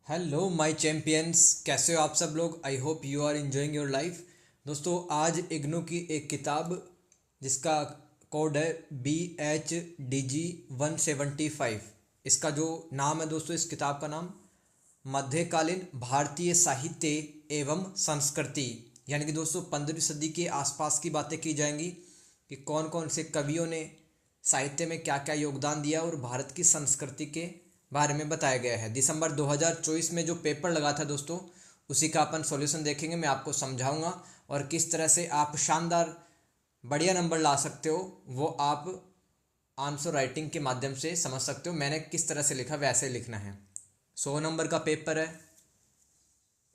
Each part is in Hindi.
हेलो माय चैम्पियंस, कैसे हो आप सब लोग। I hope you are enjoying your life. दोस्तों, आज इग्नू की एक किताब जिसका कोड है BHDG 175। इसका जो नाम है दोस्तों, इस किताब का नाम मध्यकालीन भारतीय साहित्य एवं संस्कृति, यानी कि दोस्तों 15वीं सदी के आसपास की बातें की जाएंगी कि कौन कौन से कवियों ने साहित्य में क्या क्या योगदान दिया और भारत की संस्कृति के बारे में बताया गया है। दिसंबर 2024 में जो पेपर लगा था दोस्तों, उसी का अपन सॉल्यूशन देखेंगे। मैं आपको समझाऊंगा और किस तरह से आप शानदार बढ़िया नंबर ला सकते हो, वो आप आंसर राइटिंग के माध्यम से समझ सकते हो। मैंने किस तरह से लिखा वैसे लिखना है। 100 नंबर का पेपर है,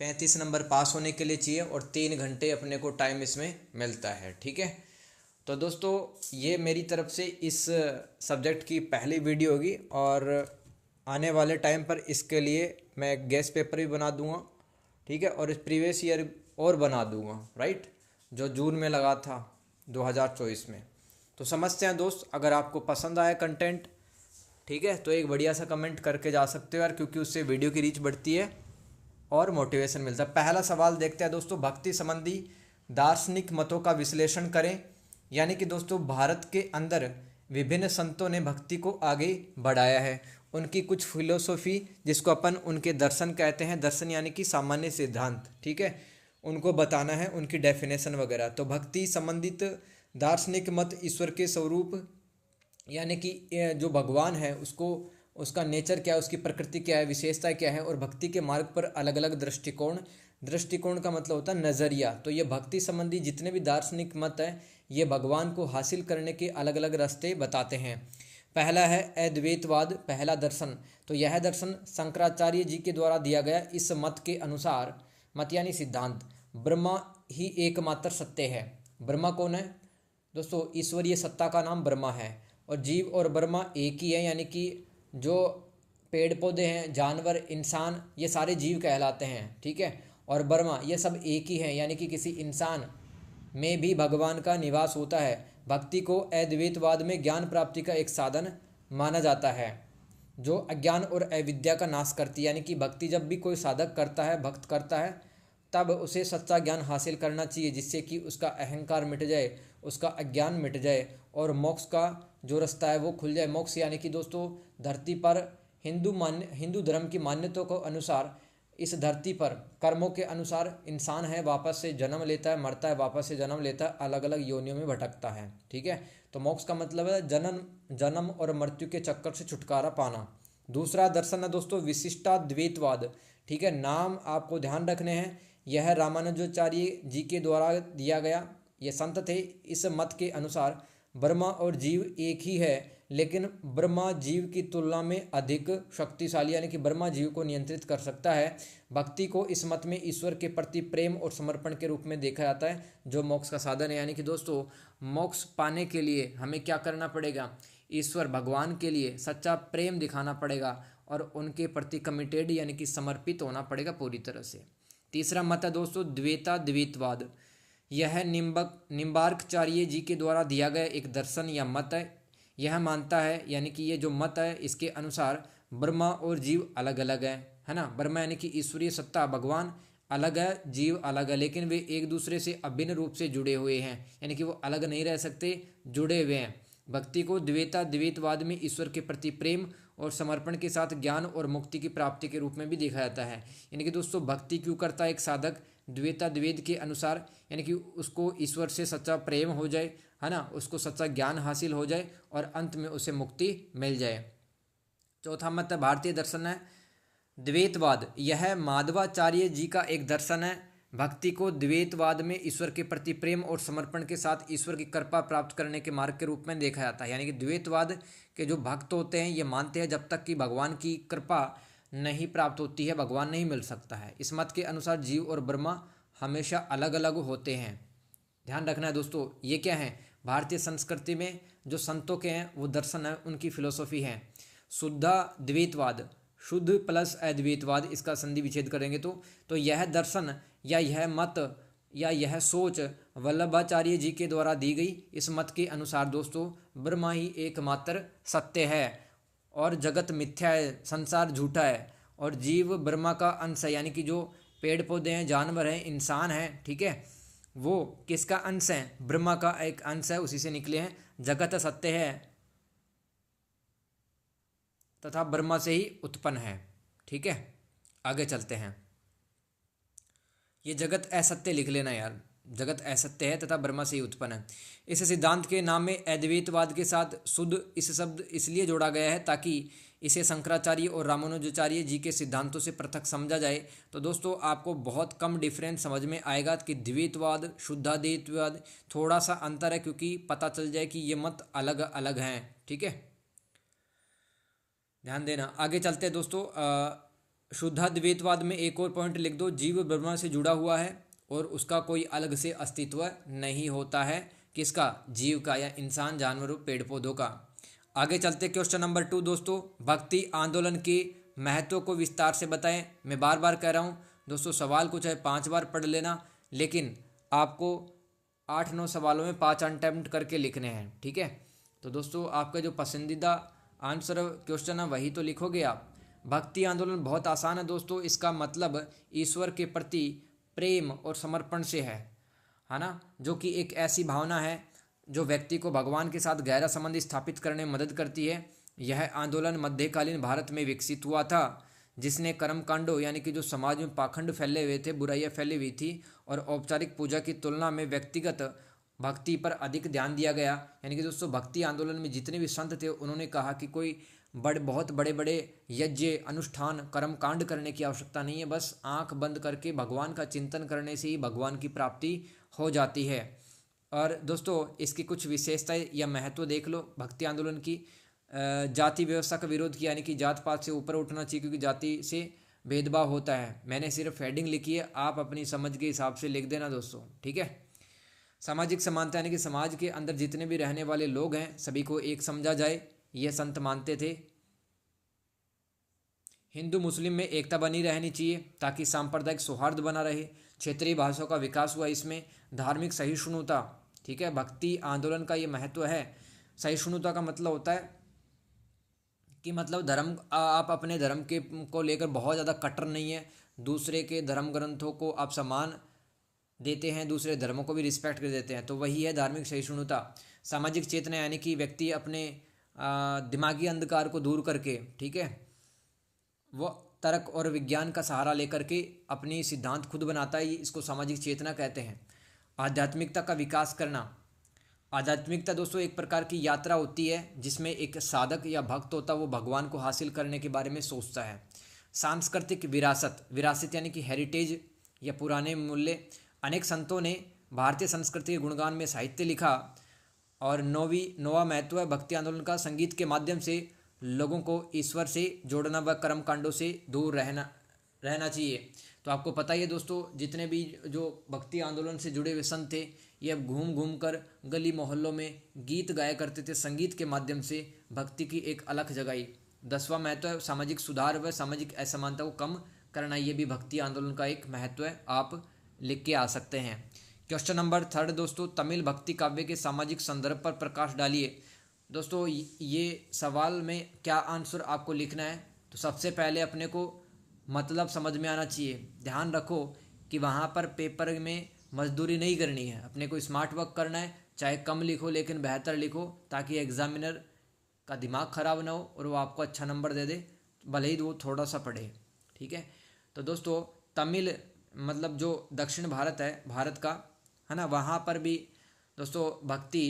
35 नंबर पास होने के लिए चाहिए और 3 घंटे अपने को टाइम इसमें मिलता है। ठीक है, तो दोस्तों ये मेरी तरफ से इस सब्जेक्ट की पहली वीडियो होगी और आने वाले टाइम पर इसके लिए मैं गेस्ट पेपर भी बना दूंगा। ठीक है, और इस प्रीवियस ईयर और बना दूंगा, राइट, जो जून में लगा था 2024 में। तो समझते हैं दोस्त, अगर आपको पसंद आया कंटेंट, ठीक है, तो एक बढ़िया सा कमेंट करके जा सकते हो यार, क्योंकि उससे वीडियो की रीच बढ़ती है और मोटिवेशन मिलता है। पहला सवाल देखते हैं दोस्तों, भक्ति संबंधी दार्शनिक मतों का विश्लेषण करें। यानी कि दोस्तों भारत के अंदर विभिन्न संतों ने भक्ति को आगे बढ़ाया है। उनकी कुछ फिलोसॉफी, जिसको अपन उनके दर्शन कहते हैं, दर्शन यानी कि सामान्य सिद्धांत, ठीक है, उनको बताना है, उनकी डेफिनेशन वगैरह। तो भक्ति संबंधित दार्शनिक मत ईश्वर के स्वरूप, यानी कि जो भगवान है उसको, उसका नेचर क्या है, उसकी प्रकृति क्या है, विशेषता क्या है, और भक्ति के मार्ग पर अलग अलग दृष्टिकोण, दृष्टिकोण का मतलब होता है नज़रिया। तो ये भक्ति संबंधी जितने भी दार्शनिक मत हैं, ये भगवान को हासिल करने के अलग अलग रास्ते बताते हैं। पहला है अद्वैतवाद, पहला दर्शन। तो यह दर्शन शंकराचार्य जी के द्वारा दिया गया। इस मत के अनुसार, मत यानी सिद्धांत, ब्रह्मा ही एकमात्र सत्य है। ब्रह्मा कौन है दोस्तों? ईश्वरीय सत्ता का नाम ब्रह्मा है। और जीव और ब्रह्मा एक ही है, यानी कि जो पेड़ पौधे हैं, जानवर, इंसान, ये सारे जीव कहलाते हैं। ठीक है, और ब्रह्मा, ये सब एक ही है, यानी कि किसी इंसान में भी भगवान का निवास होता है। भक्ति को अद्वैतवाद में ज्ञान प्राप्ति का एक साधन माना जाता है, जो अज्ञान और अविद्या का नाश करती है। यानी कि भक्ति जब भी कोई साधक करता है, भक्त करता है, तब उसे सच्चा ज्ञान हासिल करना चाहिए, जिससे कि उसका अहंकार मिट जाए, उसका अज्ञान मिट जाए और मोक्ष का जो रास्ता है वो खुल जाए। मोक्ष यानी कि दोस्तों धरती पर हिंदू धर्म की मान्यताओं के अनुसार इस धरती पर कर्मों के अनुसार इंसान है, वापस से जन्म लेता है, मरता है, वापस से जन्म लेता है, अलग अलग योनियों में भटकता है। ठीक है, तो मोक्ष का मतलब है जन्म और मृत्यु के चक्कर से छुटकारा पाना। दूसरा दर्शन है दोस्तों विशिष्टाद्वैतवाद। ठीक है, नाम आपको ध्यान रखने हैं। यह रामानुजाचार्य जी के द्वारा दिया गया, ये संत थे। इस मत के अनुसार ब्रह्मा और जीव एक ही है, लेकिन ब्रह्मा जीव की तुलना में अधिक शक्तिशाली, यानी कि ब्रह्मा जीव को नियंत्रित कर सकता है। भक्ति को इस मत में ईश्वर के प्रति प्रेम और समर्पण के रूप में देखा जाता है, जो मोक्ष का साधन है। यानी कि दोस्तों मोक्ष पाने के लिए हमें क्या करना पड़ेगा? ईश्वर भगवान के लिए सच्चा प्रेम दिखाना पड़ेगा और उनके प्रति कमिटेड, यानी कि समर्पित होना पड़ेगा पूरी तरह से। तीसरा मत है दोस्तों द्वैताद्वैतवाद। यह निम्बार्काचार्य जी के द्वारा दिया गया एक दर्शन या मत है। यह मानता है, यानी कि ये जो मत है, इसके अनुसार ब्रह्मा और जीव अलग अलग है ना। ब्रह्मा यानी कि ईश्वरीय सत्ता, भगवान अलग है, जीव अलग है, लेकिन वे एक दूसरे से अभिन्न रूप से जुड़े हुए हैं, यानी कि वो अलग नहीं रह सकते, जुड़े हुए हैं। भक्ति को द्वैतवाद में ईश्वर के प्रति प्रेम और समर्पण के साथ ज्ञान और मुक्ति की प्राप्ति के रूप में भी देखा जाता है। यानी कि दोस्तों भक्ति क्यों करता है एक साधक? द्वैत के अनुसार, यानी कि उसको ईश्वर से सच्चा प्रेम हो जाए, है ना, उसको सच्चा ज्ञान हासिल हो जाए और अंत में उसे मुक्ति मिल जाए। चौथा मत भारतीय दर्शन है द्वैतवाद। यह माधवाचार्य जी का एक दर्शन है। भक्ति को द्वैतवाद में ईश्वर के प्रति प्रेम और समर्पण के साथ ईश्वर की कृपा प्राप्त करने के मार्ग के रूप में देखा जाता है। यानी कि द्वैतवाद के जो भक्त होते हैं, ये मानते हैं जब तक कि भगवान की कृपा नहीं प्राप्त होती है, भगवान नहीं मिल सकता है। इस मत के अनुसार जीव और ब्रह्मा हमेशा अलग अलग होते हैं। ध्यान रखना है दोस्तों, ये क्या है? भारतीय संस्कृति में जो संतों के हैं वो दर्शन है, उनकी फिलोसॉफी है। शुद्धाद्वैतवाद, शुद्ध प्लस अद्वैतवाद, इसका संधि विच्छेद करेंगे तो यह दर्शन या यह मत या यह सोच वल्लभाचार्य जी के द्वारा दी गई। इस मत के अनुसार दोस्तों ब्रह्मा ही एकमात्र सत्य है और जगत मिथ्या है, संसार झूठा है और जीव ब्रह्मा का अंश है, यानी कि जो पेड़ पौधे हैं, जानवर हैं, इंसान हैं, ठीक है, वो किसका अंश है? ब्रह्मा का एक अंश है, उसी से निकले हैं। जगत सत्य है तथा ब्रह्मा से ही उत्पन्न है, ठीक है। आगे चलते हैं। ये जगत असत्य लिख लेना यार, जगत असत्य है तथा ब्रह्मा से ही उत्पन्न है। इस सिद्धांत के नाम में अद्वैतवाद के साथ शुद्ध इस शब्द इसलिए जोड़ा गया है ताकि इसे शंकराचार्य और रामानुजाचार्य जी के सिद्धांतों से पृथक समझा जाए। तो दोस्तों आपको बहुत कम डिफरेंस समझ में आएगा कि द्वैतवाद शुद्धाद्वैतवाद थोड़ा सा अंतर है, क्योंकि पता चल जाए कि ये मत अलग अलग हैं, ठीक है, ध्यान देना। आगे चलते हैं दोस्तों। शुद्धाद्वैतवाद में एक और पॉइंट लिख दो, जीव ब्रह्मा से जुड़ा हुआ है और उसका कोई अलग से अस्तित्व नहीं होता है। किसका? जीव का, या इंसान, जानवरों, पेड़ पौधों का। आगे चलते क्वेश्चन नंबर 2 दोस्तों, भक्ति आंदोलन के महत्व को विस्तार से बताएं। मैं बार बार कह रहा हूं दोस्तों, सवाल को चाहे 5 बार पढ़ लेना, लेकिन आपको 8-9 सवालों में 5 अटेम्प्ट करके लिखने हैं, ठीक है। तो दोस्तों आपका जो पसंदीदा आंसर क्वेश्चन है वही तो लिखोगे आप। भक्ति आंदोलन बहुत आसान है दोस्तों, इसका मतलब ईश्वर के प्रति प्रेम और समर्पण से है ना, जो कि एक ऐसी भावना है जो व्यक्ति को भगवान के साथ गहरा संबंध स्थापित करने में मदद करती है। यह आंदोलन मध्यकालीन भारत में विकसित हुआ था, जिसने कर्मकांडों यानी कि जो समाज में पाखंड फैले हुए थे, बुराइयां फैली हुई थी, और औपचारिक पूजा की तुलना में व्यक्तिगत भक्ति पर अधिक ध्यान दिया गया। यानी कि दोस्तों भक्ति आंदोलन में जितने भी संत थे उन्होंने कहा कि कोई बहुत बड़े बड़े यज्ञ अनुष्ठान कर्म कांड करने की आवश्यकता नहीं है, बस आंख बंद करके भगवान का चिंतन करने से ही भगवान की प्राप्ति हो जाती है। और दोस्तों इसकी कुछ विशेषताएं या महत्व देख लो भक्ति आंदोलन की। जाति व्यवस्था का विरोध किया, यानी कि जात पात से ऊपर उठना चाहिए, क्योंकि जाति से भेदभाव होता है। मैंने सिर्फ हेडिंग लिखी है, आप अपनी समझ के हिसाब से लिख देना दोस्तों, ठीक है। सामाजिक समानता, यानी कि समाज के अंदर जितने भी रहने वाले लोग हैं सभी को एक समझा जाए, यह संत मानते थे। हिंदू मुस्लिम में एकता बनी रहनी चाहिए ताकि सांप्रदायिक सौहार्द बना रहे। क्षेत्रीय भाषाओं का विकास हुआ इसमें। धार्मिक सहिष्णुता, ठीक है, भक्ति आंदोलन का ये महत्व है। सहिष्णुता का मतलब होता है कि मतलब धर्म, आप अपने धर्म के को लेकर बहुत ज़्यादा कट्टर नहीं है, दूसरे के धर्म ग्रंथों को आप सम्मान देते हैं, दूसरे धर्मों को भी रिस्पेक्ट कर देते हैं, तो वही है धार्मिक सहिष्णुता। सामाजिक चेतना, यानी कि व्यक्ति अपने दिमागी अंधकार को दूर करके, ठीक है, वो तर्क और विज्ञान का सहारा लेकर के अपनी सिद्धांत खुद बनाता है, इसको सामाजिक चेतना कहते हैं। आध्यात्मिकता का विकास करना। आध्यात्मिकता दोस्तों एक प्रकार की यात्रा होती है जिसमें एक साधक या भक्त होता है, वो भगवान को हासिल करने के बारे में सोचता है। सांस्कृतिक विरासत, विरासत यानी कि हेरिटेज या पुराने मूल्य। अनेक संतों ने भारतीय संस्कृति के गुणगान में साहित्य लिखा। और नौवां महत्व है भक्ति आंदोलन का, संगीत के माध्यम से लोगों को ईश्वर से जोड़ना व कर्म कांडों से दूर रहना चाहिए। तो आपको पता ही है दोस्तों, जितने भी जो भक्ति आंदोलन से जुड़े हुए संत थे, ये अब घूम घूम कर गली मोहल्लों में गीत गाया करते थे, संगीत के माध्यम से भक्ति की एक अलग जगाई। 10वां महत्व है सामाजिक सुधार व सामाजिक असमानता को कम करना, ये भी भक्ति आंदोलन का एक महत्व है, आप लिख के आ सकते हैं। क्वेश्चन नंबर 3 दोस्तों, तमिल भक्ति काव्य के सामाजिक संदर्भ पर प्रकाश डालिए। दोस्तों ये सवाल में क्या आंसर आपको लिखना है, तो सबसे पहले अपने को मतलब समझ में आना चाहिए। ध्यान रखो कि वहाँ पर पेपर में मजदूरी नहीं करनी है, अपने को स्मार्ट वर्क करना है, चाहे कम लिखो लेकिन बेहतर लिखो, ताकि एग्जामिनर का दिमाग ख़राब ना हो और वो आपको अच्छा नंबर दे दे, भले ही वो थोड़ा सा पढ़े, ठीक है। तो दोस्तों तमिल मतलब जो दक्षिण भारत है, भारत का, है ना, वहाँ पर भी दोस्तों भक्ति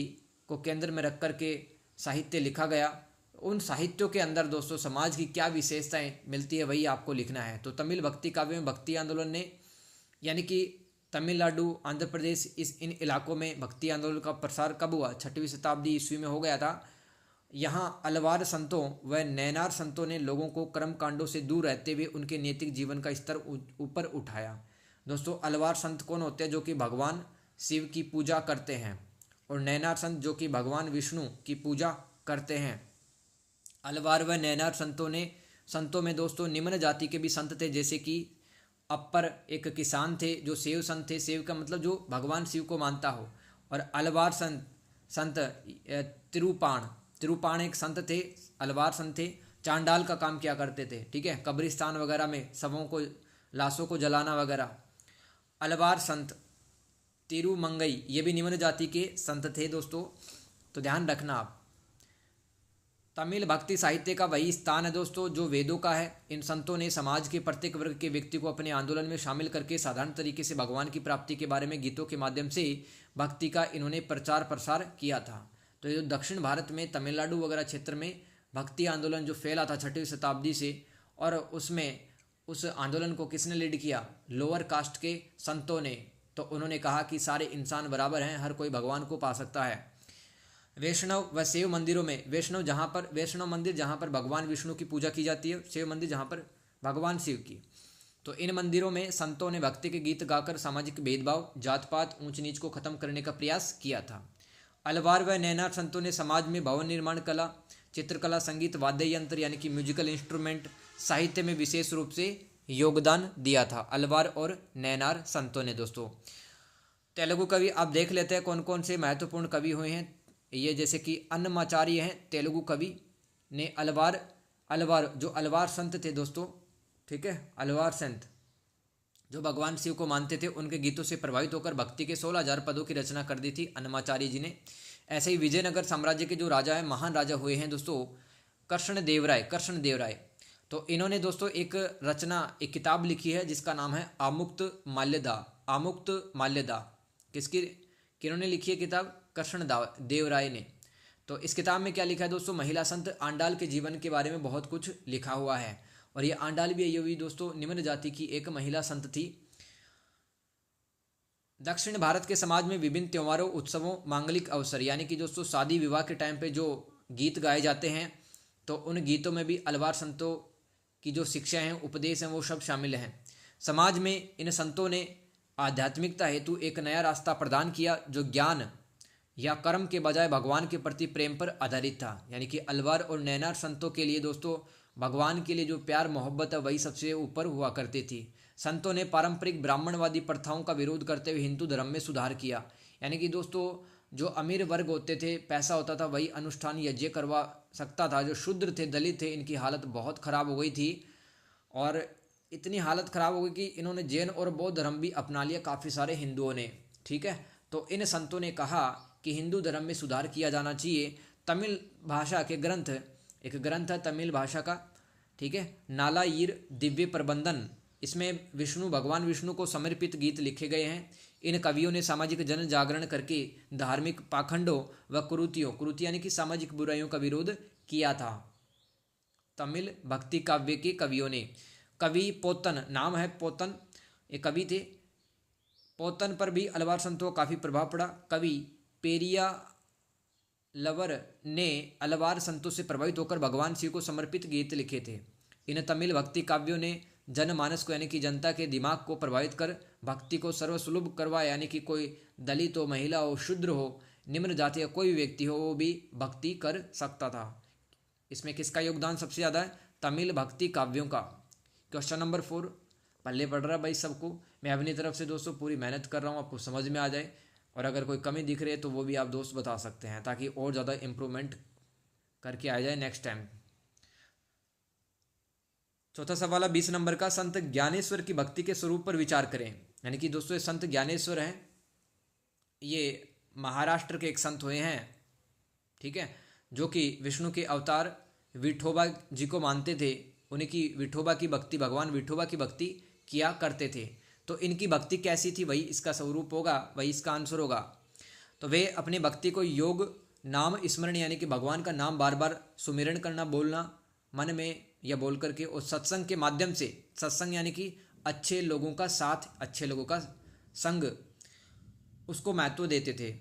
को केंद्र में रख कर के साहित्य लिखा गया। उन साहित्यों के अंदर दोस्तों समाज की क्या विशेषताएं मिलती है वही आपको लिखना है। तो तमिल भक्ति काव्य में भक्ति आंदोलन ने, यानी कि तमिलनाडु, आंध्र प्रदेश, इन इलाकों में भक्ति आंदोलन का प्रसार कब हुआ? 6वीं शताब्दी ईस्वी में हो गया था। यहाँ अलवार संतों व नैनार संतों ने लोगों को कर्म कांडों से दूर रहते हुए उनके नैतिक जीवन का स्तर ऊपर उठाया। दोस्तों अलवार संत कौन होते हैं? जो कि भगवान शिव की पूजा करते हैं, और नैनार संत जो कि भगवान विष्णु की पूजा करते हैं। अलवार व नैनार संतों में दोस्तों निम्न जाति के भी संत थे, जैसे कि अपर एक किसान थे जो सेव संत थे, सेव का मतलब जो भगवान शिव को मानता हो। और अलवार संत तिरुपाण एक संत थे, अलवार संत थे, चांडाल का काम किया करते थे, ठीक है, कब्रिस्तान वगैरह में शवों को, लाशों को जलाना वगैरह। अलवार संत तिरुमंगई ये भी निम्न जाति के संत थे दोस्तों, तो ध्यान रखना आप। तमिल भक्ति साहित्य का वही स्थान है दोस्तों जो वेदों का है। इन संतों ने समाज के प्रत्येक वर्ग के व्यक्ति को अपने आंदोलन में शामिल करके साधारण तरीके से भगवान की प्राप्ति के बारे में गीतों के माध्यम से भक्ति का इन्होंने प्रचार प्रसार किया था। तो ये जो दक्षिण भारत में तमिलनाडु वगैरह क्षेत्र में भक्ति आंदोलन जो फैला था 6वीं शताब्दी से, और उसमें उस आंदोलन को किसने लीड किया? लोअर कास्ट के संतों ने। तो उन्होंने कहा कि सारे इंसान बराबर हैं, हर कोई भगवान को पा सकता है। वैष्णव व शैव मंदिरों में, वैष्णव मंदिर जहाँ पर भगवान विष्णु की पूजा की जाती है, शैव मंदिर जहाँ पर भगवान शिव की। तो इन मंदिरों में संतों ने भक्ति के गीत गाकर सामाजिक भेदभाव, जात पात, ऊंच नीच को खत्म करने का प्रयास किया था। अलवार व नैनार संतों ने समाज में भवन निर्माण कला, चित्रकला, संगीत, वाद्य यंत्र यानी कि म्यूजिकल इंस्ट्रूमेंट, साहित्य में विशेष रूप से योगदान दिया था। अलवार और नैनार संतों ने दोस्तों। तेलुगु कवि आप देख लेते हैं कौन कौन से महत्वपूर्ण कवि हुए हैं। ये जैसे कि अन्नमाचार्य हैं तेलुगु कवि ने। अलवार जो अलवार संत थे दोस्तों, ठीक है, अलवार संत जो भगवान शिव को मानते थे, उनके गीतों से प्रभावित होकर भक्ति के 16,000 पदों की रचना कर दी थी अन्नमाचार्य जी ने। ऐसे ही विजयनगर साम्राज्य के जो राजा है, महान राजा हुए हैं दोस्तों, कृष्णदेवराय। तो इन्होंने दोस्तों एक किताब लिखी है जिसका नाम है आमुक्त माल्यदा। किन्होंने लिखी है किताब? कृष्णदेवराय ने। तो इस किताब में क्या लिखा है दोस्तों? महिला संत आंडाल के जीवन के बारे में बहुत कुछ लिखा हुआ है। और ये आंडाल भी हुई दोस्तों निम्न जाति की एक महिला संत थी। दक्षिण भारत के समाज में विभिन्न त्योहारों, उत्सवों, मांगलिक अवसर यानी कि दोस्तों शादी विवाह के टाइम पे जो गीत गाए जाते हैं, तो उन गीतों में भी अलवार संतों की जो शिक्षा हैं, उपदेश हैं, वो सब शामिल हैं। समाज में इन संतों ने आध्यात्मिकता हेतु एक नया रास्ता प्रदान किया जो ज्ञान या कर्म के बजाय भगवान के प्रति प्रेम पर आधारित था। यानी कि अलवार और नैनार संतों के लिए दोस्तों भगवान के लिए जो प्यार मोहब्बत है वही सबसे ऊपर हुआ करती थी। संतों ने पारंपरिक ब्राह्मणवादी प्रथाओं का विरोध करते हुए हिंदू धर्म में सुधार किया। यानी कि दोस्तों जो अमीर वर्ग होते थे, पैसा होता था, वही अनुष्ठान यज्ञ करवा सकता था। जो शूद्र थे, दलित थे, इनकी हालत बहुत खराब हो गई थी। और इतनी हालत खराब हो गई कि इन्होंने जैन और बौद्ध धर्म भी अपना लिया काफ़ी सारे हिंदुओं ने, ठीक है। तो इन संतों ने कहा कि हिंदू धर्म में सुधार किया जाना चाहिए। तमिल भाषा के ग्रंथ, एक ग्रंथ है तमिल भाषा का, ठीक है, नालायिर दिव्य प्रबंधन, इसमें भगवान विष्णु को समर्पित गीत लिखे गए हैं। इन कवियों ने सामाजिक जन जागरण करके धार्मिक पाखंडों व कुरीतियों यानी कि सामाजिक बुराइयों का विरोध किया था। तमिल भक्ति काव्य के कवियों ने, कवि पोतन, नाम है पोतन, ये कवि थे। पोतन पर भी अलवार संतों का काफ़ी प्रभाव पड़ा। कवि पेरिया लवर ने अलवार संतों से प्रभावित होकर भगवान शिव को समर्पित गीत लिखे थे। इन तमिल भक्ति काव्यों ने जनमानस को यानी कि जनता के दिमाग को प्रभावित कर भक्ति को सर्वसुलभ करवाया। यानी कि कोई दलित हो, महिला हो, शूद्र हो, निम्न जाति का कोई भी व्यक्ति हो, वो भी भक्ति कर सकता था। इसमें किसका योगदान सबसे ज़्यादा है? तमिल भक्ति काव्यों का। क्वेश्चन नंबर 4 पल्ले पढ़ रहा है भाई सबको। मैं अपनी तरफ से दोस्तों पूरी मेहनत कर रहा हूँ, आपको समझ में आ जाए। और अगर कोई कमी दिख रही है तो वो भी आप दोस्त बता सकते हैं, ताकि और ज़्यादा इम्प्रूवमेंट करके आ जाए नेक्स्ट टाइम। चौथा सवाल है 20 नंबर का, संत ज्ञानेश्वर की भक्ति के स्वरूप पर विचार करें। यानी कि दोस्तों ये संत ज्ञानेश्वर हैं, ये महाराष्ट्र के एक संत हुए हैं, ठीक है, जो कि विष्णु के अवतार विठोबा जी को मानते थे। उनकी विठोबा की भक्ति, भगवान विठोबा की भक्ति किया करते थे। तो इनकी भक्ति कैसी थी, वही इसका स्वरूप होगा, वही इसका आंसर होगा। तो वे अपनी भक्ति को योग, नाम स्मरण यानी कि भगवान का नाम बार बार सुमिरन करना, बोलना मन में या बोल करके, और सत्संग के माध्यम से, सत्संग यानी कि अच्छे लोगों का साथ, अच्छे लोगों का संग, उसको महत्व देते थे।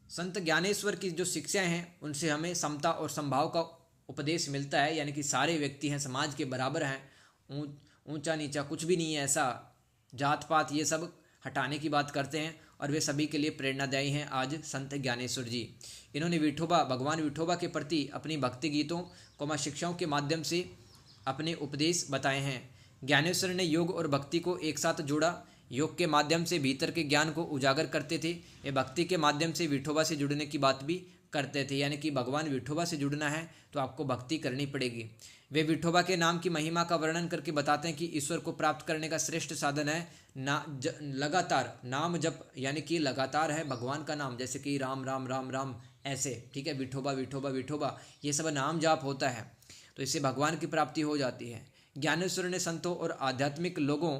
संत ज्ञानेश्वर की जो शिक्षाएं हैं उनसे हमें समता और संभाव का उपदेश मिलता है। यानी कि सारे व्यक्ति हैं, समाज के बराबर हैं, ऊंचा नीचा कुछ भी नहीं है, ऐसा जात पात ये सब हटाने की बात करते हैं। और वे सभी के लिए प्रेरणादायी हैं आज संत ज्ञानेश्वर जी। इन्होंने भगवान विठोबा के प्रति अपनी भक्ति गीतों को शिक्षाओं के माध्यम से अपने उपदेश बताए हैं। ज्ञानेश्वर ने योग और भक्ति को एक साथ जोड़ा। योग के माध्यम से भीतर के ज्ञान को उजागर करते थे। ये भक्ति के माध्यम से विठोबा से जुड़ने की बात भी करते थे, यानी कि भगवान विठोबा से जुड़ना है तो आपको भक्ति करनी पड़ेगी। वे विठोबा के नाम की महिमा का वर्णन करके बताते हैं कि ईश्वर को प्राप्त करने का श्रेष्ठ साधन है लगातार नाम जप, यानी कि लगातार है भगवान का नाम, जैसे कि राम राम राम राम ऐसे, ठीक है, विठोबा विठोबा विठोबा, ये सब नाम जाप होता है, तो इससे भगवान की प्राप्ति हो जाती है। ज्ञानेश्वर ने संतों और आध्यात्मिक लोगों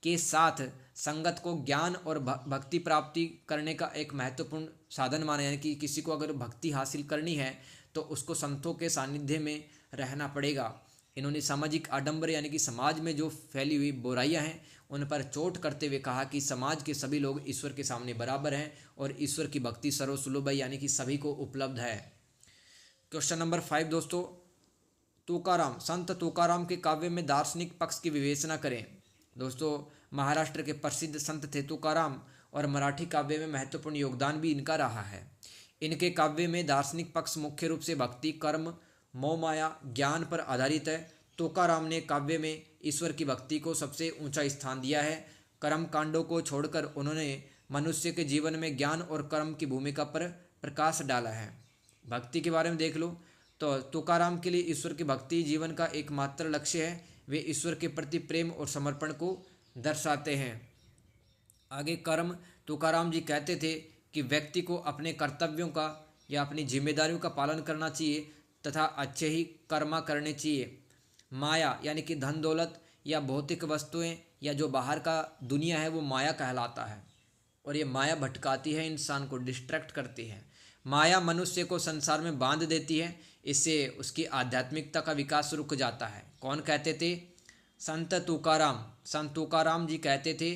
के साथ संगत को ज्ञान और भक्ति प्राप्ति करने का एक महत्वपूर्ण साधन माना, यानी कि किसी को अगर भक्ति हासिल करनी है तो उसको संतों के सानिध्य में रहना पड़ेगा। इन्होंने सामाजिक आडंबर, यानी कि समाज में जो फैली हुई बुराइयां हैं उन पर चोट करते हुए कहा कि समाज के सभी लोग ईश्वर के सामने बराबर हैं और ईश्वर की भक्ति सर्वसुलभ है, यानी कि सभी को उपलब्ध है। क्वेश्चन नंबर 5 दोस्तों, तुकाराम, संत तुकाराम के काव्य में दार्शनिक पक्ष की विवेचना करें। दोस्तों महाराष्ट्र के प्रसिद्ध संत थे तुकाराम और मराठी काव्य में महत्वपूर्ण योगदान भी इनका रहा है। इनके काव्य में दार्शनिक पक्ष मुख्य रूप से भक्ति, कर्म, मोह माया, ज्ञान पर आधारित है। तुकाराम ने काव्य में ईश्वर की भक्ति को सबसे ऊंचा स्थान दिया है। कर्म कांडों को छोड़कर उन्होंने मनुष्य के जीवन में ज्ञान और कर्म की भूमिका पर प्रकाश डाला है। भक्ति के बारे में देख लो तो तुकाराम के लिए ईश्वर की भक्ति जीवन का एकमात्र लक्ष्य है। वे ईश्वर के प्रति प्रेम और समर्पण को दर्शाते हैं। आगे कर्म, तुकाराम जी कहते थे कि व्यक्ति को अपने कर्तव्यों का या अपनी जिम्मेदारियों का पालन करना चाहिए तथा अच्छे ही कर्म करने चाहिए। माया यानी कि धन दौलत या भौतिक वस्तुएं या जो बाहर का दुनिया है वो माया कहलाता है और ये माया भटकाती है, इंसान को डिस्ट्रैक्ट करती है। माया मनुष्य को संसार में बांध देती है, इससे उसकी आध्यात्मिकता का विकास रुक जाता है। कौन कहते थे? संत तुकाराम। संत तुकाराम जी कहते थे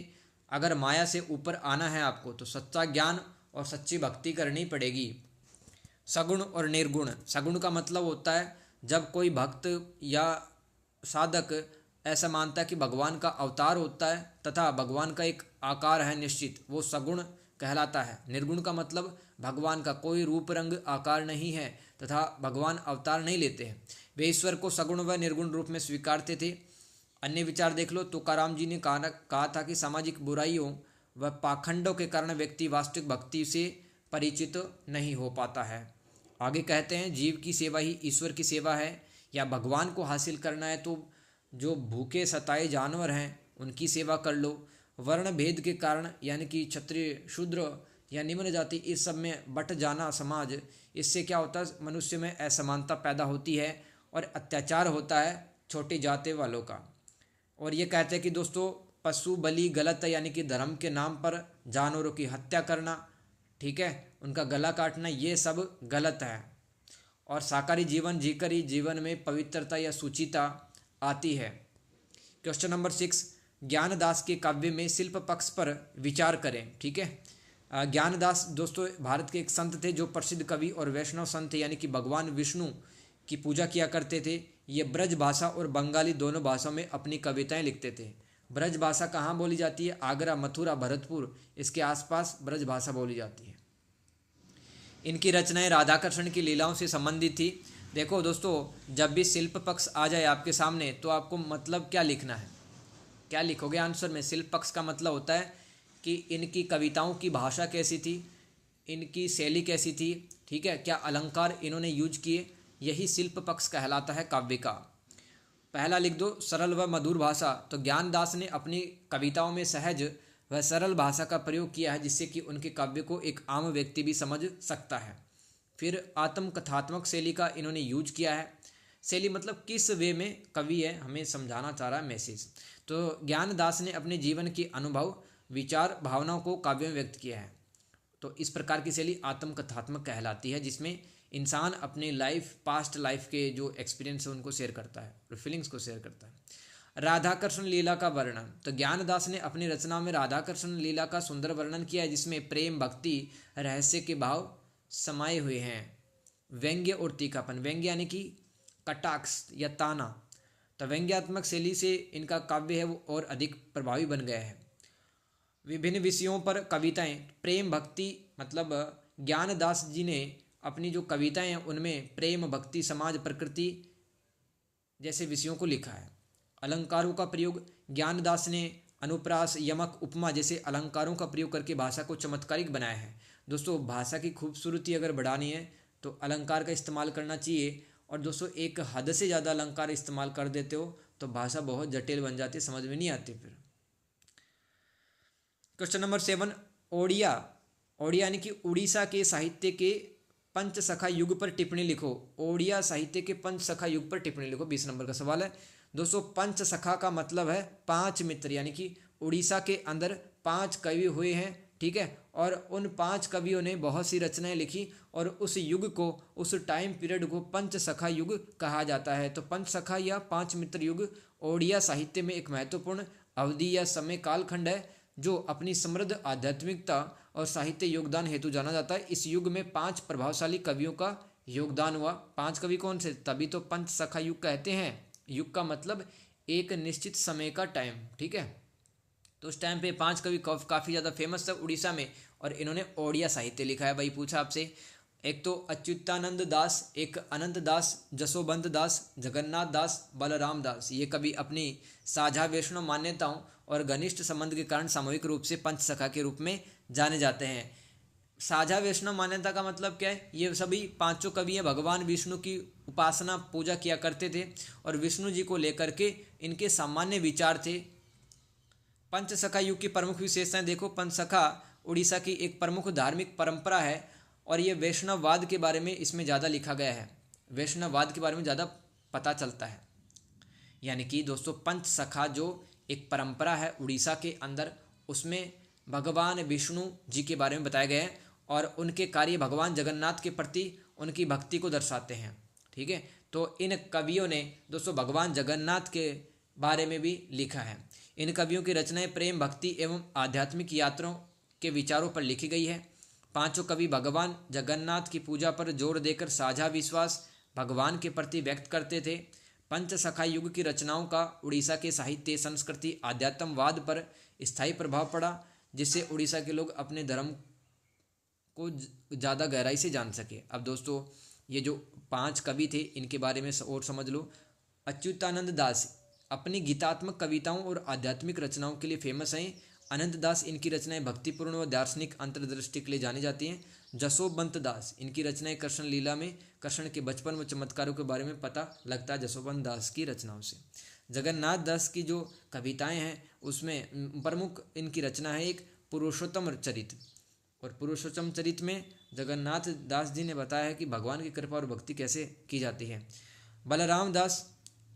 अगर माया से ऊपर आना है आपको तो सच्चा ज्ञान और सच्ची भक्ति करनी पड़ेगी। सगुण और निर्गुण। सगुण का मतलब होता है जब कोई भक्त या साधक ऐसा मानता है कि भगवान का अवतार होता है तथा भगवान का एक आकार है निश्चित, वो सगुण कहलाता है। निर्गुण का मतलब भगवान का कोई रूप रंग आकार नहीं है तथा भगवान अवतार नहीं लेते हैं। वे ईश्वर को सगुण व निर्गुण रूप में स्वीकारते थे। अन्य विचार देख लो। तुकाराम जी ने कहा था कि सामाजिक बुराइयों व पाखंडों के कारण व्यक्ति वास्तविक भक्ति से परिचित नहीं हो पाता है। आगे कहते हैं जीव की सेवा ही ईश्वर की सेवा है, या भगवान को हासिल करना है तो जो भूखे सताए जानवर हैं उनकी सेवा कर लो। वर्ण भेद के कारण यानी कि क्षत्रिय, शूद्र या निम्न जाति, इस सब में बट जाना समाज, इससे क्या होता है मनुष्य में असमानता पैदा होती है और अत्याचार होता है छोटी जाति वालों का। और ये कहते हैं कि दोस्तों पशु बलि गलत है, यानी कि धर्म के नाम पर जानवरों की हत्या करना, ठीक है, उनका गला काटना, ये सब गलत है। और शाकाहारी जीवन जीकर ही जीवन में पवित्रता या सुचिता आती है। क्वेश्चन नंबर 6, ज्ञानदास के काव्य में शिल्प पक्ष पर विचार करें। ठीक है, ज्ञानदास दोस्तों भारत के एक संत थे जो प्रसिद्ध कवि और वैष्णव संत थे, यानी कि भगवान विष्णु की पूजा किया करते थे। ये ब्रज भाषा और बंगाली दोनों भाषाओं में अपनी कविताएं लिखते थे। ब्रज भाषा कहाँ बोली जाती है? आगरा, मथुरा, भरतपुर, इसके आसपास ब्रज भाषा बोली जाती है। इनकी रचनाएं राधाकृष्ण की लीलाओं से संबंधित थी। देखो दोस्तों, जब भी शिल्प पक्ष आ जाए आपके सामने तो आपको मतलब क्या लिखना है, क्या लिखोगे आंसर में? शिल्प पक्ष का मतलब होता है कि इनकी कविताओं की भाषा कैसी थी, इनकी शैली कैसी थी, ठीक है, क्या अलंकार इन्होंने यूज किए, यही शिल्प पक्ष कहलाता है काव्य का। पहला लिख दो, सरल व मधुर भाषा। तो ज्ञानदास ने अपनी कविताओं में सहज व सरल भाषा का प्रयोग किया है जिससे कि उनके काव्य को एक आम व्यक्ति भी समझ सकता है। फिर आत्मकथात्मक शैली का इन्होंने यूज किया है। शैली मतलब किस वे में कवि है हमें समझाना चाह रहा है मैसेज। तो ज्ञानदास ने अपने जीवन के अनुभव, विचार, भावनाओं को काव्य में व्यक्त किया है। तो इस प्रकार की शैली आत्मकथात्मक कहलाती है जिसमें इंसान अपने लाइफ, पास्ट लाइफ के जो एक्सपीरियंस है उनको शेयर करता है और फीलिंग्स को शेयर करता है। राधाकृष्ण लीला का वर्णन। तो ज्ञानदास ने अपनी रचना में राधाकृष्ण लीला का सुंदर वर्णन किया है जिसमें प्रेम, भक्ति, रहस्य के भाव समाये हुए हैं। व्यंग्य और तीखापन। व्यंग्य यानी कि कटाक्ष या ताना। तो व्यंग्यात्मक शैली से इनका काव्य है वो और अधिक प्रभावी बन गया है। विभिन्न विषयों पर कविताएं। प्रेम, भक्ति मतलब ज्ञानदास जी ने अपनी जो कविताएं हैं उनमें प्रेम, भक्ति, समाज, प्रकृति जैसे विषयों को लिखा है। अलंकारों का प्रयोग। ज्ञानदास ने अनुप्रास, यमक, उपमा जैसे अलंकारों का प्रयोग करके भाषा को चमत्कारिक बनाया है। दोस्तों भाषा की खूबसूरती अगर बढ़ानी है तो अलंकार का इस्तेमाल करना चाहिए। और दोस्तों एक हद से ज़्यादा अलंकार इस्तेमाल कर देते हो तो भाषा बहुत जटिल बन जाती है, समझ में नहीं आती फिर। Question number 7, Odia. ओडिया यानी कि उड़ीसा के साहित्य के पंचसखा युग पर टिप्पणी लिखो। ओडिया साहित्य के पंचसखा युग पर टिप्पणी लिखो, 20 नंबर का सवाल है। दोस्तों पंचसखा का मतलब है 5 मित्र, यानी कि उड़ीसा के अंदर 5 कवि हुए हैं, ठीक है। और उन 5 कवियों ने बहुत सी रचनाएं लिखी और उस युग को, उस टाइम पीरियड को पंचसखा युग कहा जाता है। तो पंचसखा या 5 मित्र युग ओडिया साहित्य में एक महत्वपूर्ण अवधि या समय कालखंड है जो अपनी समृद्ध आध्यात्मिकता और साहित्य योगदान हेतु जाना जाता है। इस युग में 5 प्रभावशाली कवियों का योगदान हुआ। 5 कवि कौन से, तभी तो पंचसखा युग कहते हैं। युग का मतलब एक निश्चित समय का टाइम, ठीक है। तो उस टाइम पे 5 कवि काफ़ी ज़्यादा फेमस थे उड़ीसा में और इन्होंने ओडिया साहित्य लिखा है। वही पूछा आपसे, एक तो अच्युतानंद दास, एक अनंत दास, जसोबंत दास, जगन्नाथ दास, बलराम दास। ये कवि अपनी साझा वैष्णव मान्यताओं और घनिष्ठ संबंध के कारण सामूहिक रूप से पंचसखा के रूप में जाने जाते हैं। साझा वैष्णव मान्यता का मतलब क्या है, ये सभी 5 कवि हैं भगवान विष्णु की उपासना पूजा किया करते थे और विष्णु जी को लेकर के इनके सामान्य विचार थे। पंचसखा युग की प्रमुख विशेषताएं देखो, पंचसखा उड़ीसा की एक प्रमुख धार्मिक परंपरा है और ये वैष्णववाद के बारे में इसमें ज़्यादा लिखा गया है, वैष्णववाद के बारे में ज़्यादा पता चलता है। यानी कि दोस्तों पंचसखा जो एक परंपरा है उड़ीसा के अंदर, उसमें भगवान विष्णु जी के बारे में बताया गया है और उनके कार्य भगवान जगन्नाथ के प्रति उनकी भक्ति को दर्शाते हैं, ठीक है। तो इन कवियों ने दोस्तों भगवान जगन्नाथ के बारे में भी लिखा है। इन कवियों की रचनाएं प्रेम, भक्ति एवं आध्यात्मिक यात्राओं के विचारों पर लिखी गई है। 5 कवि भगवान जगन्नाथ की पूजा पर जोर देकर साझा विश्वास भगवान के प्रति व्यक्त करते थे। पंचसखा युग की रचनाओं का उड़ीसा के साहित्य, संस्कृति, आध्यात्मवाद पर स्थायी प्रभाव पड़ा, जिससे उड़ीसा के लोग अपने धर्म को ज़्यादा गहराई से जान सके। अब दोस्तों ये जो 5 कवि थे इनके बारे में और समझ लो। अच्युतानंद दास अपनी गीतात्मक कविताओं और आध्यात्मिक रचनाओं के लिए फेमस हैं। अनंत दास, इनकी रचनाएं भक्तिपूर्ण व दार्शनिक अंतर्दृष्टि के लिए जानी जाती हैं। जसोबंत दास, इनकी रचनाएं कृष्ण लीला में कृष्ण के बचपन व चमत्कारों के बारे में पता लगता है जसोबंत दास की रचनाओं से। जगन्नाथ दास की जो कविताएं हैं उसमें प्रमुख इनकी रचना है एक पुरुषोत्तम चरित, और पुरुषोत्तम चरित में जगन्नाथ दास जी ने बताया है कि भगवान की कृपा और भक्ति कैसे की जाती है। बलराम दास,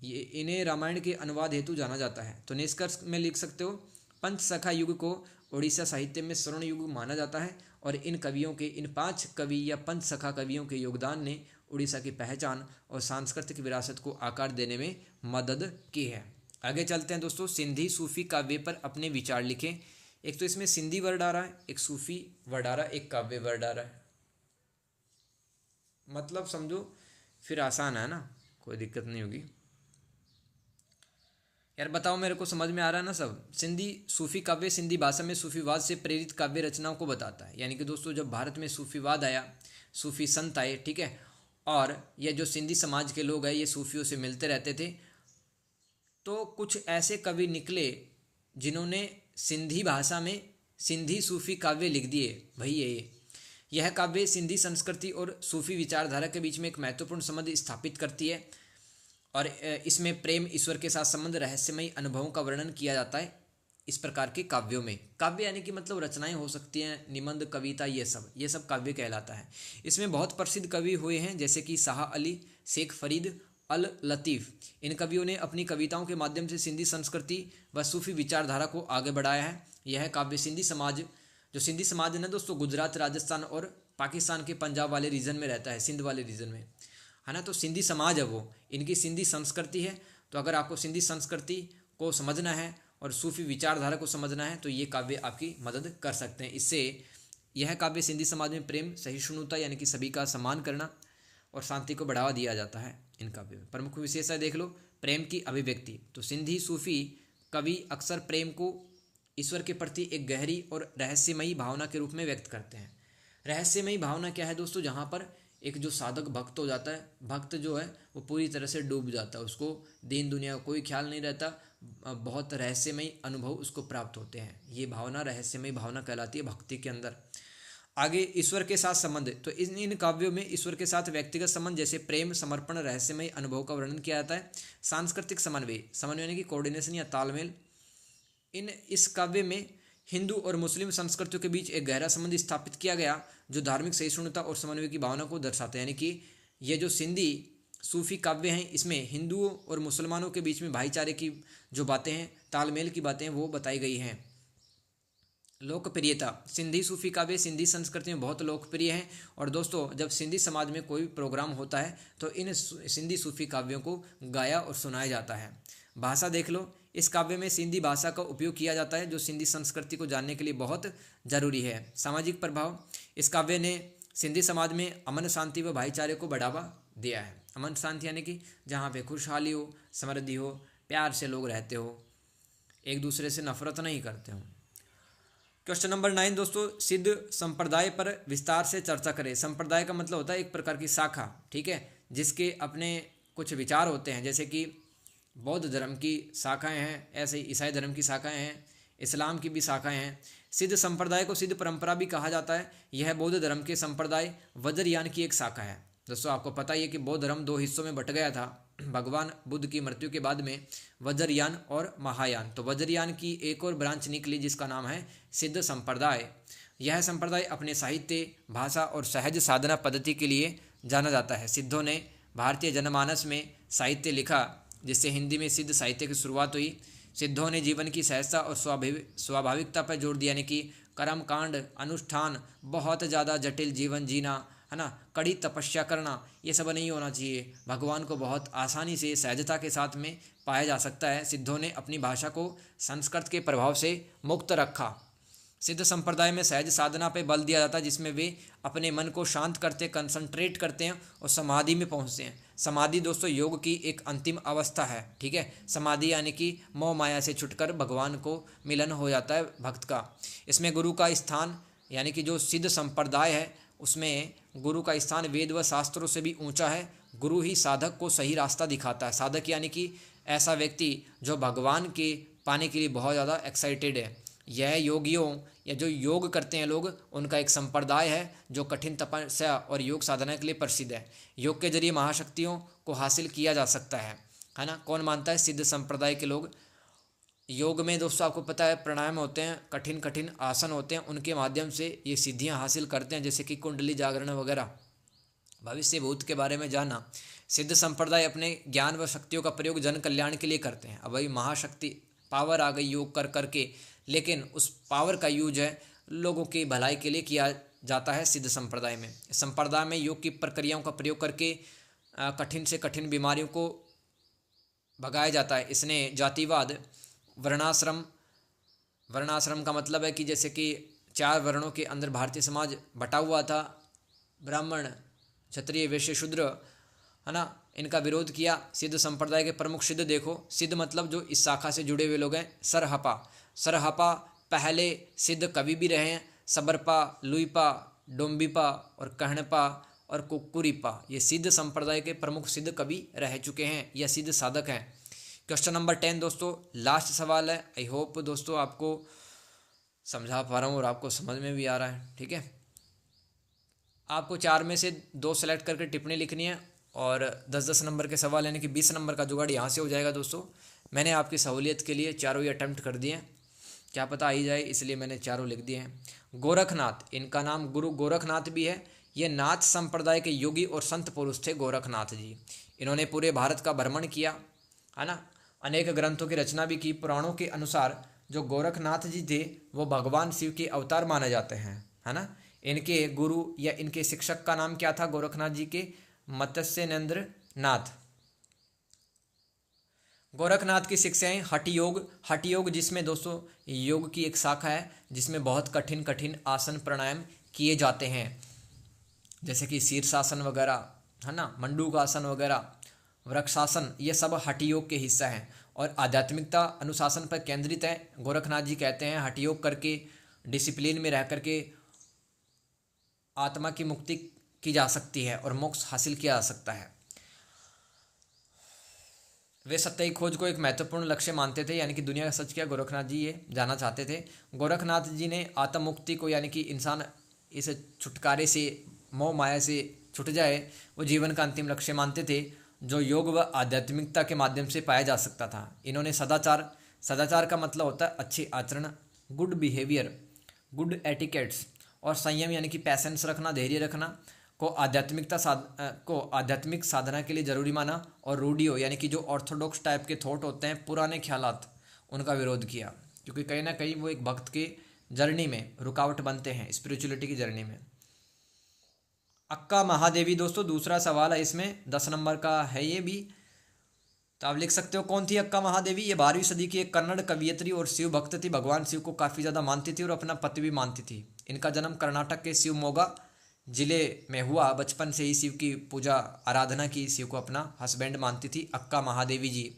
ये इन्हें रामायण के अनुवाद हेतु जाना जाता है। तो निष्कर्ष में लिख सकते हो पंचसखा युग को उड़ीसा साहित्य में स्वर्ण युग माना जाता है और इन कवियों के, इन 5 कवि या पंचसखा कवियों के योगदान ने उड़ीसा की पहचान और सांस्कृतिक विरासत को आकार देने में मदद की है। आगे चलते हैं दोस्तों। सिंधी सूफी काव्य पर अपने विचार लिखें। एक तो इसमें सिंधी वर्ड आ रहा है, एक सूफी वर्ड आ रहा है, एक काव्य वर्ड आ रहा है। मतलब समझो, फिर आसान है ना, कोई दिक्कत नहीं होगी। यार बताओ मेरे को समझ में आ रहा है ना सब। सिंधी सूफी काव्य सिंधी भाषा में सूफीवाद से प्रेरित काव्य रचनाओं को बताता है। यानी कि दोस्तों जब भारत में सूफीवाद आया, सूफी संत आए, ठीक है, और ये जो सिंधी समाज के लोग हैं ये सूफियों से मिलते रहते थे, तो कुछ ऐसे कवि निकले जिन्होंने सिंधी भाषा में सिंधी सूफी काव्य लिख दिए। भाई यह काव्य सिंधी संस्कृति और सूफी विचारधारा के बीच में एक महत्वपूर्ण संबंध स्थापित करती है और इसमें प्रेम, ईश्वर के साथ संबंध, रहस्यमयी अनुभवों का वर्णन किया जाता है इस प्रकार के काव्यों में। काव्य यानी कि मतलब रचनाएं हो सकती हैं, निबंध, कविता, ये सब काव्य कहलाता है। इसमें बहुत प्रसिद्ध कवि हुए हैं जैसे कि शाह अली, शेख फरीद अल लतीफ़। इन कवियों ने अपनी कविताओं के माध्यम से सिंधी संस्कृति व सूफी विचारधारा को आगे बढ़ाया है। यह काव्य सिंधी समाज, जो सिंधी समाज है ना दोस्तों, गुजरात, राजस्थान और पाकिस्तान के पंजाब वाले रीजन में रहता है, सिंध वाले रीजन में, है ना। तो सिंधी समाज है वो, इनकी सिंधी संस्कृति है। तो अगर आपको सिंधी संस्कृति को समझना है और सूफी विचारधारा को समझना है तो ये काव्य आपकी मदद कर सकते हैं। इससे यह काव्य सिंधी समाज में प्रेम, सहिष्णुता यानी कि सभी का सम्मान करना और शांति को बढ़ावा दिया जाता है। इन काव्यों में प्रमुख विशेषता देख लो। प्रेम की अभिव्यक्ति, तो सिंधी सूफी कवि अक्सर प्रेम को ईश्वर के प्रति एक गहरी और रहस्यमयी भावना के रूप में व्यक्त करते हैं। रहस्यमयी भावना क्या है दोस्तों, जहाँ पर एक जो साधक भक्त हो जाता है, भक्त जो है वो पूरी तरह से डूब जाता है, उसको दीन दुनिया का कोई ख्याल नहीं रहता, बहुत रहस्यमयी अनुभव उसको प्राप्त होते हैं। ये भावना रहस्यमयी भावना कहलाती है भक्ति के अंदर। आगे ईश्वर के साथ संबंध, तो इन काव्यों में ईश्वर के साथ व्यक्तिगत संबंध जैसे प्रेम, समर्पण, रहस्यमय अनुभव का वर्णन किया जाता है। सांस्कृतिक समन्वय, समन्वय यानी कि कोऑर्डिनेशन या तालमेल। इस काव्य में हिंदू और मुस्लिम संस्कृतियों के बीच एक गहरा संबंध स्थापित किया गया जो धार्मिक सहिष्णुता और समन्वय की भावना को दर्शाते हैं। यानी कि ये जो सिंधी सूफी काव्य हैं इसमें हिंदुओं और मुसलमानों के बीच में भाईचारे की जो बातें हैं, तालमेल की बातें हैं, वो बताई गई हैं। लोकप्रियता, सिंधी सूफी काव्य सिंधी संस्कृति में बहुत लोकप्रिय हैं। और दोस्तों जब सिंधी समाज में कोई प्रोग्राम होता है तो इन सिंधी सूफी काव्यों को गाया और सुनाया जाता है। भाषा देख लो, इस काव्य में सिंधी भाषा का उपयोग किया जाता है जो सिंधी संस्कृति को जानने के लिए बहुत जरूरी है। सामाजिक प्रभाव, इस काव्य ने सिंधी समाज में अमन, शांति व भाईचारे को बढ़ावा दिया है। अमन शांति यानी कि जहाँ पे खुशहाली हो, समृद्धि हो, प्यार से लोग रहते हो, एक दूसरे से नफरत नहीं करते हो। क्वेश्चन नंबर 9 दोस्तों, सिद्ध संप्रदाय पर विस्तार से चर्चा करें। संप्रदाय का मतलब होता है एक प्रकार की शाखा, ठीक है, जिसके अपने कुछ विचार होते हैं। जैसे कि बौद्ध धर्म की शाखाएं हैं, ऐसे ही ईसाई धर्म की शाखाएं हैं, इस्लाम की भी शाखाएं हैं। सिद्ध संप्रदाय को सिद्ध परंपरा भी कहा जाता है। यह बौद्ध धर्म के संप्रदाय वज्रयान की एक शाखा है। दोस्तों आपको पता ही है कि बौद्ध धर्म 2 हिस्सों में बट गया था भगवान बुद्ध की मृत्यु के बाद में, वज्रयान और महायान। तो वज्रयान की एक और ब्रांच निकली जिसका नाम है सिद्ध संप्रदाय। यह संप्रदाय अपने साहित्य, भाषा और सहज साधना पद्धति के लिए जाना जाता है। सिद्धों ने भारतीय जनमानस में साहित्य लिखा जिससे हिंदी में सिद्ध साहित्य की शुरुआत हुई। सिद्धों ने जीवन की सहजता और स्वाभाविकता पर जोर दिया, यानी कि कर्मकांड, अनुष्ठान, बहुत ज़्यादा जटिल जीवन जीना, है ना, कड़ी तपस्या करना, ये सब नहीं होना चाहिए। भगवान को बहुत आसानी से सहजता के साथ में पाया जा सकता है। सिद्धों ने अपनी भाषा को संस्कृत के प्रभाव से मुक्त रखा। सिद्ध संप्रदाय में सहज साधना पे बल दिया जाता है जिसमें वे अपने मन को शांत करते, कंसंट्रेट करते हैं और समाधि में पहुंचते हैं। समाधि दोस्तों योग की एक अंतिम अवस्था है, ठीक है। समाधि यानी कि मोह माया से छुटकर भगवान को मिलन हो जाता है भक्त का। इसमें गुरु का स्थान, यानी कि जो सिद्ध संप्रदाय है उसमें गुरु का स्थान वेद व शास्त्रों से भी ऊंचा है। गुरु ही साधक को सही रास्ता दिखाता है। साधक यानी कि ऐसा व्यक्ति जो भगवान के पाने के लिए बहुत ज़्यादा एक्साइटेड है। यह योगियों या जो योग करते हैं लोग, उनका एक संप्रदाय है जो कठिन तपस्या और योग साधना के लिए प्रसिद्ध है। योग के जरिए महाशक्तियों को हासिल किया जा सकता है ना। कौन मानता है? सिद्ध संप्रदाय के लोग। योग में दोस्तों आपको पता है प्राणायाम होते हैं, कठिन कठिन आसन होते हैं, उनके माध्यम से ये सिद्धियां हासिल करते हैं, जैसे कि कुंडली जागरण वगैरह। भविष्य भूत के बारे में जानना। सिद्ध संप्रदाय अपने ज्ञान व शक्तियों का प्रयोग जन कल्याण के लिए करते हैं। अब भाई महाशक्ति पावर आ गई योग कर करके, लेकिन उस पावर का यूज है लोगों की भलाई के लिए किया जाता है सिद्ध संप्रदाय में। संप्रदाय में योग की प्रक्रियाओं का प्रयोग करके कठिन से कठिन बीमारियों को भगाया जाता है। इसने जातिवाद, वर्णाश्रम का मतलब है कि जैसे कि 4 वर्णों के अंदर भारतीय समाज बटा हुआ था, ब्राह्मण, क्षत्रिय, वैश्य, शूद्र, है ना, इनका विरोध किया। सिद्ध संप्रदाय के प्रमुख सिद्ध देखो, सिद्ध मतलब जो इस शाखा से जुड़े हुए लोग हैं। सरहपा पहले सिद्ध कवि भी रहे हैं। सबरपा, लुईपा, डोम्बिपा और कहणपा और कुक्कुरीपा, ये सिद्ध संप्रदाय के प्रमुख सिद्ध कवि रह चुके हैं या सिद्ध साधक हैं। क्वेश्चन नंबर 10 दोस्तों, लास्ट सवाल है। आई होप दोस्तों आपको समझा पा रहा हूँ और आपको समझ में भी आ रहा है, ठीक है। आपको 4 में से 2 सेलेक्ट करके टिप्पणी लिखनी है और 10-10 नंबर के सवाल, यानी कि 20 नंबर का जुगाड़ यहाँ से हो जाएगा दोस्तों। मैंने आपकी सहूलियत के लिए चारों ही अटैम्प्ट कर दिए हैं, क्या पता आ ही जाए, इसलिए मैंने चारों लिख दिए हैं। गोरखनाथ, इनका नाम गुरु गोरखनाथ भी है। ये नाथ संप्रदाय के योगी और संत पुरुष थे गोरखनाथ जी। इन्होंने पूरे भारत का भ्रमण किया, है ना, अनेक ग्रंथों की रचना भी की। पुराणों के अनुसार जो गोरखनाथ जी थे वो भगवान शिव के अवतार माने जाते हैं, है ना। इनके गुरु या इनके शिक्षक का नाम क्या था गोरखनाथ जी के? मत्स्येंद्र नाथ। गोरखनाथ की शिक्षाएं हठ योग जिसमें दोस्तों योग की एक शाखा है जिसमें बहुत कठिन कठिन आसन प्राणायाम किए जाते हैं, जैसे कि शीर्षासन वगैरह, है ना, मंडूकासन वगैरह, वृक्षासन, ये सब हठ योग के हिस्सा हैं। और आध्यात्मिकता अनुशासन पर केंद्रित है। गोरखनाथ जी कहते हैं हठ योग करके, डिसिप्लिन में रह करके आत्मा की मुक्ति की जा सकती है और मोक्ष हासिल किया जा सकता है। वे सत्य की खोज को एक महत्वपूर्ण लक्ष्य मानते थे, यानी कि दुनिया का सच क्या गोरखनाथ जी ये जानना चाहते थे। गोरखनाथ जी ने आत्म मुक्ति को, यानी कि इंसान इस छुटकारे से, मोह माया से छुट जाए, वो जीवन का अंतिम लक्ष्य मानते थे, जो योग व आध्यात्मिकता के माध्यम से पाया जा सकता था। इन्होंने सदाचार, सदाचार का मतलब होता है अच्छे आचरण, गुड बिहेवियर, गुड एटिकेट्स, और संयम यानी कि पैसेंस रखना, धैर्य रखना को आध्यात्मिक साधना के लिए जरूरी माना। और रूढ़ियों यानी कि जो ऑर्थोडॉक्स टाइप के थॉट होते हैं, पुराने ख्यालात, उनका विरोध किया, क्योंकि कहीं ना कहीं वो एक भक्त के जर्नी में रुकावट बनते हैं, स्पिरिचुअलिटी की जर्नी में। अक्का महादेवी दोस्तों दूसरा सवाल है इसमें, 10 नंबर का है ये भी, तो आप लिख सकते हो कौन थी अक्का महादेवी। ये 12वीं सदी की एक कन्नड़ कवियत्री और शिव भक्त थी। भगवान शिव को काफ़ी ज़्यादा मानती थी और अपना पति भी मानती थी। इनका जन्म कर्नाटक के शिवमोगा जिले में हुआ। बचपन से ही शिव की पूजा आराधना की, शिव को अपना हस्बैंड मानती थी अक्का महादेवी जी।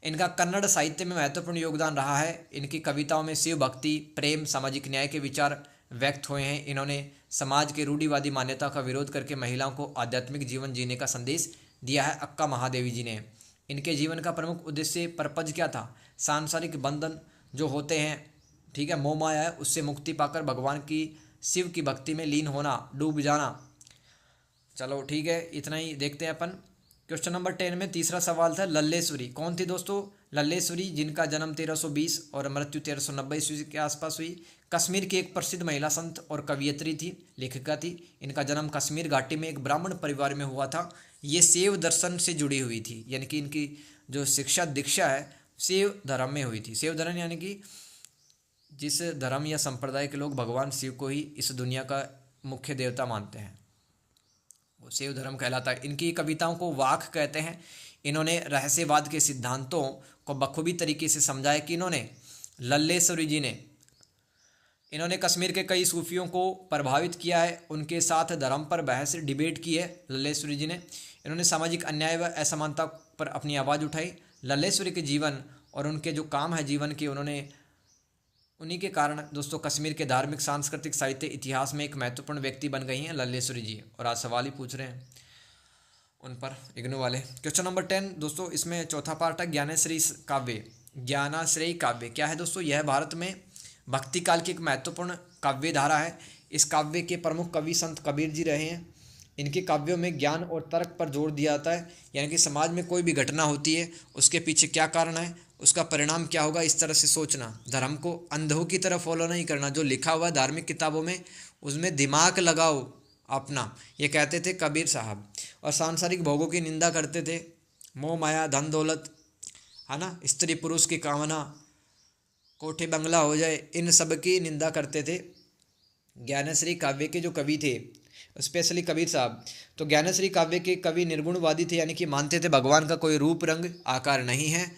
इनका कन्नड़ साहित्य में महत्वपूर्ण योगदान रहा है। इनकी कविताओं में शिव भक्ति, प्रेम, सामाजिक न्याय के विचार व्यक्त हुए हैं। इन्होंने समाज के रूढ़िवादी मान्यता का विरोध करके महिलाओं को आध्यात्मिक जीवन जीने का संदेश दिया है अक्का महादेवी जी ने। इनके जीवन का प्रमुख उद्देश्य, पर्पज क्या था? सांसारिक बंधन जो होते हैं, ठीक है, मोह माया है, उससे मुक्ति पाकर भगवान की, शिव की भक्ति में लीन होना, डूब जाना। चलो ठीक है, इतना ही देखते हैं अपन। क्वेश्चन नंबर 10 में तीसरा सवाल था लल्लेश्वरी। कौन थी दोस्तों? लल्लेश्वरी, जिनका जन्म 1320 और मृत्यु 1390 ईस्वी के आसपास हुई। कश्मीर की एक प्रसिद्ध महिला संत और कवियत्री थी, लेखिका थी। इनका जन्म कश्मीर घाटी में एक ब्राह्मण परिवार में हुआ था। ये शैव दर्शन से जुड़ी हुई थी, यानी कि इनकी जो शिक्षा दीक्षा है शैव धर्म में हुई थी। शैव धर्म यानी कि जिस धर्म या संप्रदाय के लोग भगवान शिव को ही इस दुनिया का मुख्य देवता मानते हैं, वो शैव धर्म कहलाता है। इनकी कविताओं को वाक कहते हैं। इन्होंने रहस्यवाद के सिद्धांतों को बखूबी तरीके से समझाया कि इन्होंने, लल्लेश्वरी जी ने, इन्होंने कश्मीर के कई सूफियों को प्रभावित किया है। उनके साथ धर्म पर बहस, डिबेट की है लल्लेश्वरी जी ने। इन्होंने सामाजिक अन्याय व असमानता पर अपनी आवाज़ उठाई। लल्लेश्वरी के जीवन और उनके जो काम है जीवन के, उन्हीं के कारण दोस्तों कश्मीर के धार्मिक, सांस्कृतिक, साहित्य, इतिहास में एक महत्वपूर्ण व्यक्ति बन गई हैं लल्लेश्वरी जी। और आज सवाल ही पूछ रहे हैं उन पर, इग्नू वाले। क्वेश्चन नंबर 10 दोस्तों, इसमें चौथा पार्ट है ज्ञानेश्वरी काव्य। ज्ञानाश्रयी काव्य क्या है दोस्तों? यह भारत में भक्ति काल की एक महत्वपूर्ण काव्य धारा है। इस काव्य के प्रमुख कवि संत कबीर जी रहे हैं। इनके काव्यों में ज्ञान और तर्क पर जोर दिया जाता है, यानी कि समाज में कोई भी घटना होती है, उसके पीछे क्या कारण है, उसका परिणाम क्या होगा, इस तरह से सोचना। धर्म को अंधों की तरह फॉलो नहीं करना। जो लिखा हुआ धार्मिक किताबों में, उसमें दिमाग लगाओ अपना, ये कहते थे कबीर साहब। और सांसारिक भोगों की निंदा करते थे, मोह माया, धन दौलत, है ना, स्त्री पुरुष की कामना, कोठे बंगला हो जाए, इन सब की निंदा करते थे। ज्ञानेश्वरी काव्य के जो कवि थे, स्पेशली कबीर साहब, तो ज्ञानेश्वरी काव्य के कवि निर्गुणवादी थे, यानी कि मानते थे भगवान का कोई रूप, रंग, आकार नहीं है।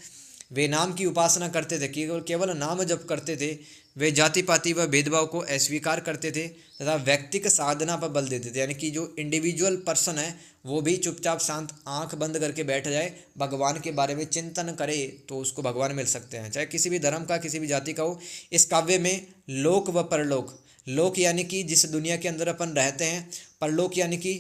वे नाम की उपासना करते थे, केवल नाम जप करते थे। वे जाति पाति व भेदभाव को अस्वीकार करते थे तथा व्यक्तिगत साधना पर बल देते थे, यानी कि जो इंडिविजुअल पर्सन है वो भी चुपचाप शांत आंख बंद करके बैठ जाए, भगवान के बारे में चिंतन करे, तो उसको भगवान मिल सकते हैं, चाहे किसी भी धर्म का, किसी भी जाति का हो। इस काव्य में लोक व परलोक, लोक यानी कि जिस दुनिया के अंदर अपन रहते हैं, परलोक यानी कि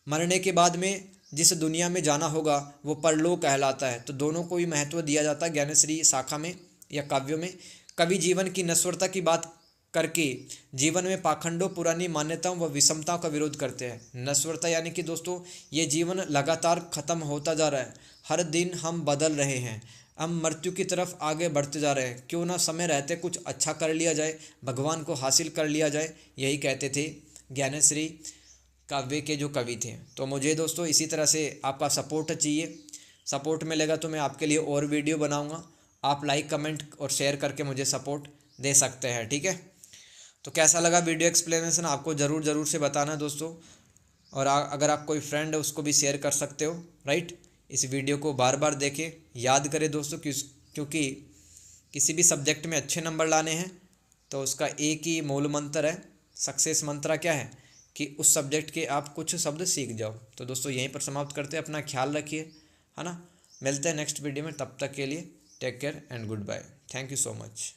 मरने के बाद में जिस दुनिया में जाना होगा, वो परलोक कहलाता है। तो दोनों को ही महत्व दिया जाता है ज्ञानेश्वरी शाखा में या काव्यों में। कवि जीवन की नश्वरता की बात करके जीवन में पाखंडों, पुरानी मान्यताओं व विषमताओं का विरोध करते हैं। नश्वरता यानी कि दोस्तों ये जीवन लगातार खत्म होता जा रहा है, हर दिन हम बदल रहे हैं, हम मृत्यु की तरफ आगे बढ़ते जा रहे हैं। क्यों ना समय रहते कुछ अच्छा कर लिया जाए, भगवान को हासिल कर लिया जाए, यही कहते थे ज्ञानेश्वरी काव्य के जो कवि थे। तो मुझे दोस्तों इसी तरह से आपका सपोर्ट चाहिए। सपोर्ट मिलेगा तो मैं आपके लिए और वीडियो बनाऊंगा। आप लाइक, कमेंट और शेयर करके मुझे सपोर्ट दे सकते हैं, ठीक है। तो कैसा लगा वीडियो एक्सप्लेनेशन आपको ज़रूर से बताना दोस्तों। और अगर आप कोई फ्रेंड है उसको भी शेयर कर सकते हो, राइट। इस वीडियो को बार बार देखें, याद करें दोस्तों, क्योंकि किसी भी सब्जेक्ट में अच्छे नंबर लाने हैं तो उसका एक ही मूल मंत्र है, सक्सेस मंत्र क्या है कि उस सब्जेक्ट के आप कुछ शब्द सीख जाओ। तो दोस्तों यहीं पर समाप्त करते हैं, अपना ख्याल रखिए, है ना। मिलते हैं नेक्स्ट वीडियो में, तब तक के लिए take care and goodbye. Thank you so much.